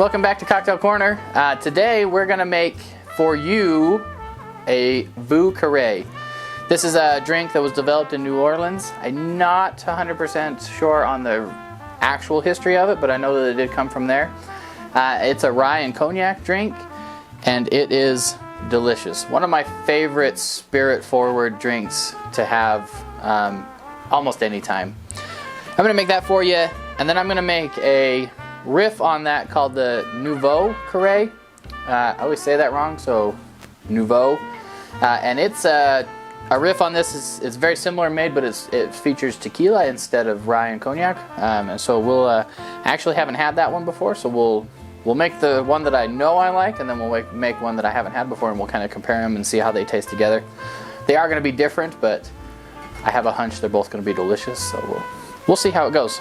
welcome back to Cocktail Corner. Today we're going to make for you a Vieux Carre. This is a drink that was developed in New Orleans. I'm not 100% sure on the actual history of it, but I know that it did come from there. It's a rye and cognac drink, and it is delicious. One of my favorite spirit-forward drinks to have almost any time. I'm going to make that for you, and then I'm going to make a riff on that called the Nouveau Carre. I always say that wrong, so Nouveau. And it's a riff on this is very similar made, but it features tequila instead of rye and cognac. And so we'll actually haven't had that one before, so we'll make the one that I know I like, and then we'll make one that I haven't had before, and we'll kind of compare them and see how they taste together. They are going to be different, but I have a hunch they're both going to be delicious, so we'll see how it goes.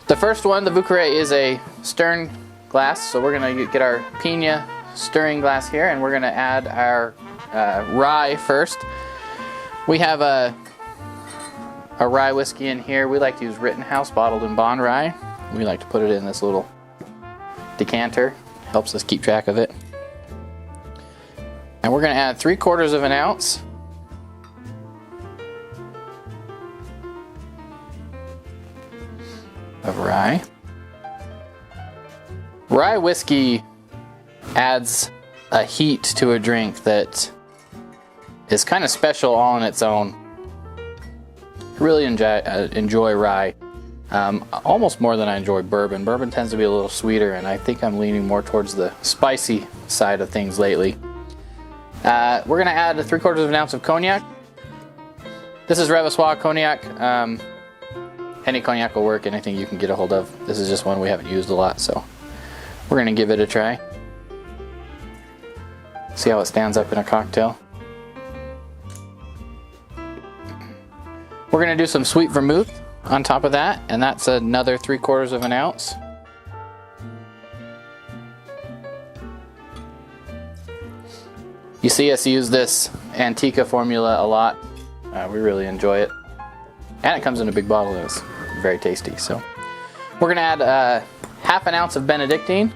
The first one, the Vieux Carre, is a stirring glass, so we're going to get our piña stirring glass here, and we're going to add our rye first. We have a rye whiskey in here. We like to use Rittenhouse bottled in bond rye. We like to put it in this little decanter. Helps us keep track of it. And we're going to add 3/4 of an ounce of rye. Rye whiskey adds a heat to a drink that is kind of special all on its own. I really enjoy rye, almost more than I enjoy bourbon. Bourbon tends to be a little sweeter, and I think I'm leaning more towards the spicy side of things lately. We're going to add 3/4 of an ounce of cognac. This is Revisois cognac. Any cognac will work, anything you can get a hold of. This is just one we haven't used a lot, so we're going to give it a try. See how it stands up in a cocktail. We're going to do some sweet vermouth on top of that, and that's another 3/4 of an ounce. You see us use this Antica formula a lot. We really enjoy it. And it comes in a big bottle and it's very tasty. So we're going to add 1/2 ounce of Benedictine.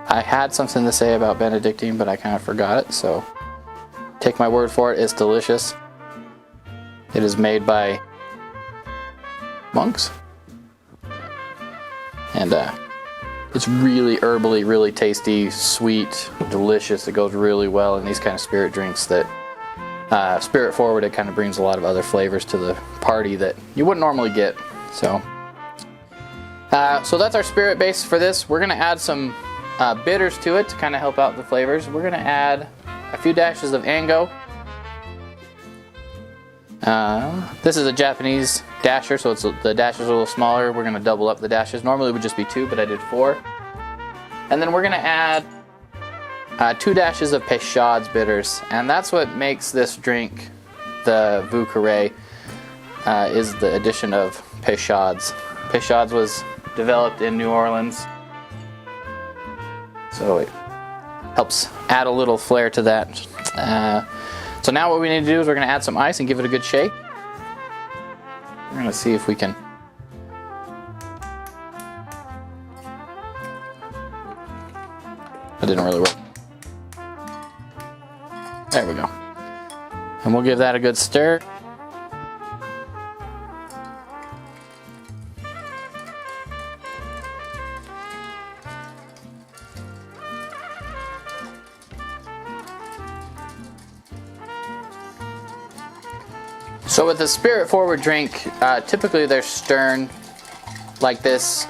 I had something to say about Benedictine, but I kind of forgot it, so take my word for it, it's delicious. It is made by monks. And it's really herbally, really tasty, sweet, delicious. It goes really well in these kind of spirit drinks that spirit forward. It kind of brings a lot of other flavors to the party that you wouldn't normally get. So that's our spirit base for this. We're going to add some bitters to it to kind of help out the flavors. We're going to add a few dashes of Ango. This is a Japanese dasher, so the dashes are a little smaller. We're going to double up the dashes. Normally it would just be 2, but I did 4. And then we're going to add 2 dashes of Peychaud's bitters, and that's what makes this drink the Vieux Carre, is the addition of Peychaud's. Peychaud's was developed in New Orleans, so it helps add a little flair to that. So now what we need to do is we're going to add some ice and give it a good shake. We're going to see if we can That didn't really work. There we go. And we'll give that a good stir. So with a spirit forward drink, typically they're stirred like this.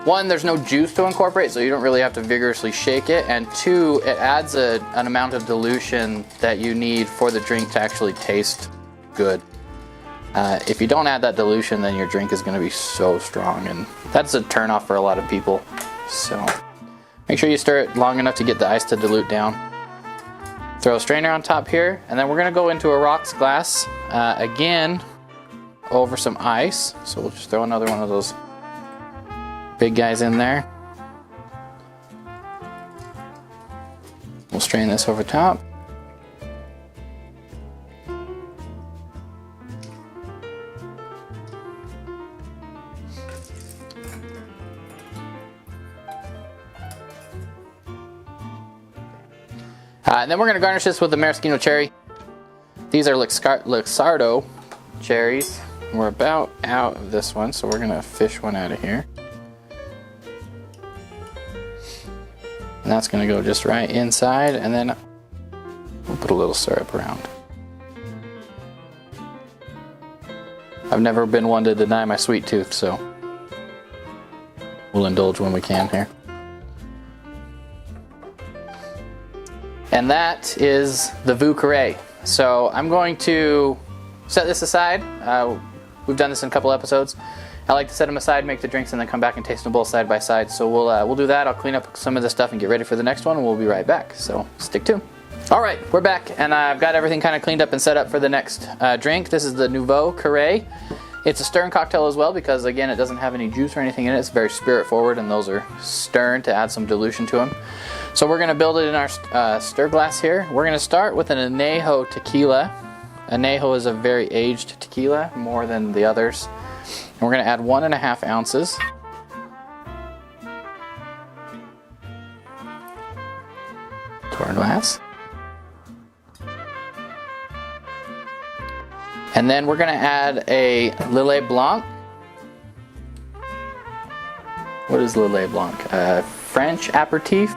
One, there's no juice to incorporate, so you don't really have to vigorously shake it. And 2, it adds an amount of dilution that you need for the drink to actually taste good. If you don't add that dilution, then your drink is going to be so strong, and that's a turnoff for a lot of people. So make sure you stir it long enough to get the ice to dilute down. Throw a strainer on top here, and then we're going to go into a rocks glass again over some ice. So we'll just throw another one of those big guys in there. We'll strain this over top. And then we're going to garnish this with the maraschino cherry. These are Luxardo cherries. We're about out of this one, so we're going to fish one out of here. And that's going to go just right inside, and then we'll put a little syrup around. I've never been one to deny my sweet tooth, so we'll indulge when we can here. And that is the Vieux Carre. So I'm going to set this aside. We've done this in a couple episodes. I like to set them aside, make the drinks, and then come back and taste them both side by side. So we'll do that. I'll clean up some of this stuff and get ready for the next one, and we'll be right back. So stick tuned. All right, we're back, and I've got everything kind of cleaned up and set up for the next drink. This is the Nouveau Carre. It's a stern cocktail as well because, again, it doesn't have any juice or anything in it. It's very spirit forward, and those are stern to add some dilution to them. So we're going to build it in our stir glass here. We're going to start with an Anejo Tequila. Anejo is a very aged tequila, more than the others. And we're going to add 1.5 ounces. To our glass. And then we're going to add a Lillet Blanc. What is Lillet Blanc? French aperitif.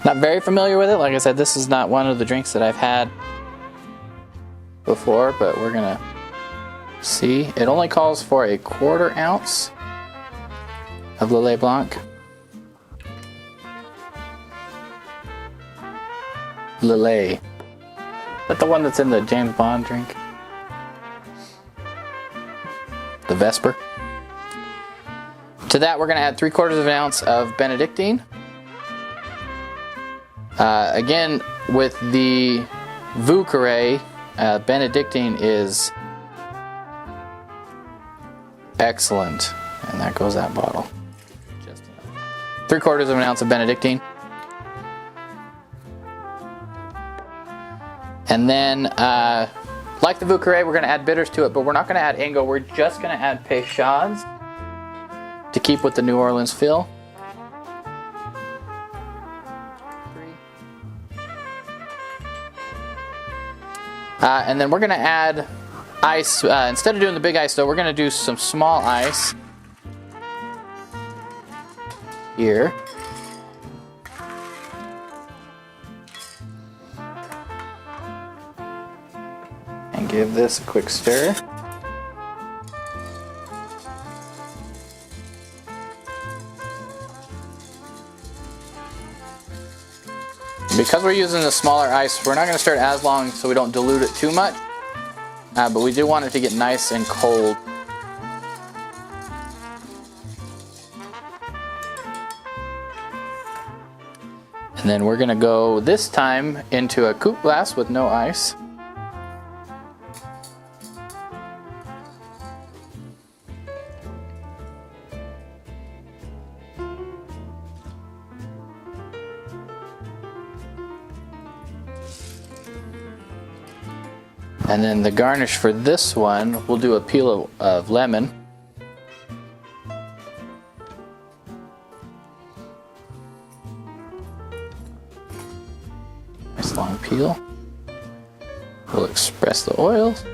Not very familiar with it. Like I said, this is not one of the drinks that I've had before, but we're going to see. It only calls for 1/4 ounce of Lillet Blanc. Lillet. Is that the one that's in the James Bond drink? The Vesper. To that, we're going to add 3/4 ounce of Benedictine. Again, with the Vieux Carre, Benedictine is excellent. And that goes that bottle. Just enough. 3/4 ounce of Benedictine. And then, like the Vieux Carre, we're going to add bitters to it, but we're not going to add Ingo. We're just going to add Peychaud's to keep with the New Orleans feel. And then we're going to add ice. Instead of doing the big ice, though, we're going to do some small ice here. And give this a quick stir. Because we're using the smaller ice, we're not going to stir it as long so we don't dilute it too much. But we do want it to get nice and cold. And then we're going to go this time into a coupe glass with no ice. And then the garnish for this one, we'll do a peel of lemon. Nice long peel. We'll express the oils.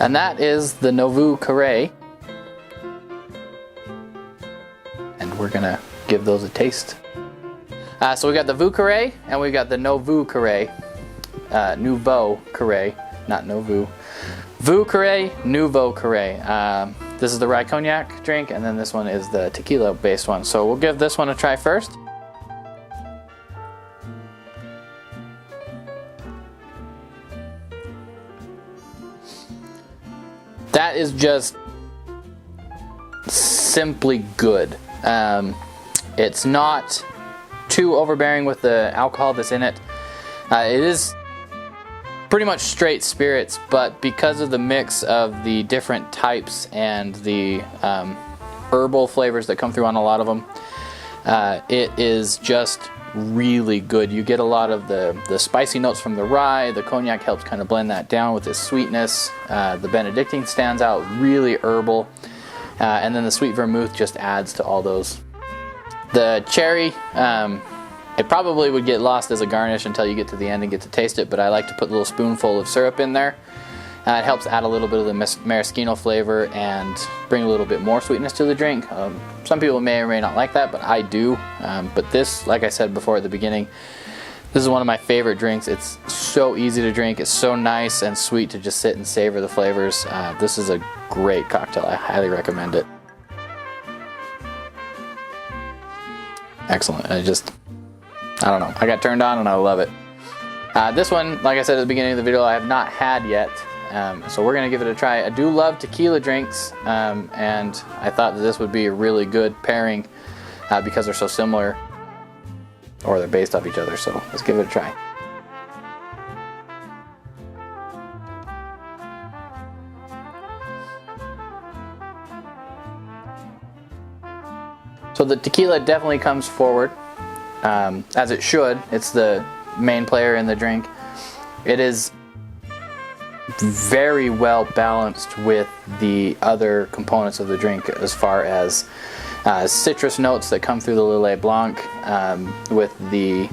And that is the Nouveau Carre. And we're gonna give those a taste. So we got the Vieux Carre and we got the Nouveau Carre. Nouveau Carre, not Nouveau. Vieux Carre, Nouveau Carre. This is the rye cognac drink, and then this one is the tequila based one. So we'll give this one a try first. That is just simply good. It's not too overbearing with the alcohol that's in it. It is pretty much straight spirits, but because of the mix of the different types and the herbal flavors that come through on a lot of them, it is just really good. You get a lot of the spicy notes from the rye. The cognac helps kind of blend that down with its sweetness. The Benedictine stands out, really herbal. And then the sweet vermouth just adds to all those. The cherry, it probably would get lost as a garnish until you get to the end and get to taste it, but I like to put a little spoonful of syrup in there. It helps add a little bit of the maraschino flavor and bring a little bit more sweetness to the drink. Some people may or may not like that, but I do. But this, like I said before at the beginning, this is one of my favorite drinks. It's so easy to drink. It's so nice and sweet to just sit and savor the flavors. This is a great cocktail. I highly recommend it. Excellent. I don't know. I got turned on and I love it. This one, like I said at the beginning of the video, I have not had yet. So we're going to give it a try. I do love tequila drinks, and I thought that this would be a really good pairing because they're so similar, or they're based off each other. So let's give it a try. So the tequila definitely comes forward, as it should. It's the main player in the drink. It is very well balanced with the other components of the drink as far as citrus notes that come through the Lillet Blanc with the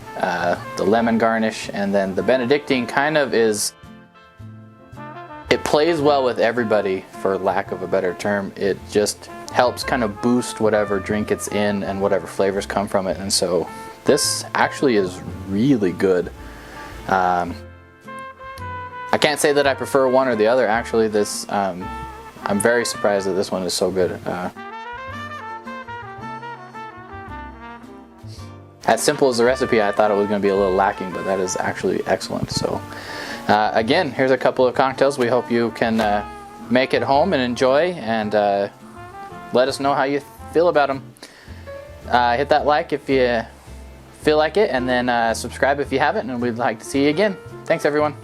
lemon garnish, and then the Benedictine kind of is, it plays well with everybody, for lack of a better term. It just helps kind of boost whatever drink it's in and whatever flavors come from it, and so this actually is really good. I can't say that I prefer one or the other. Actually, this I'm very surprised that this one is so good. As simple as the recipe, I thought it was going to be a little lacking, but that is actually excellent. So again, here's a couple of cocktails. We hope you can make it home and enjoy, and let us know how you feel about them. Hit that like if you feel like it, and then subscribe if you haven't, and we'd like to see you again. Thanks everyone.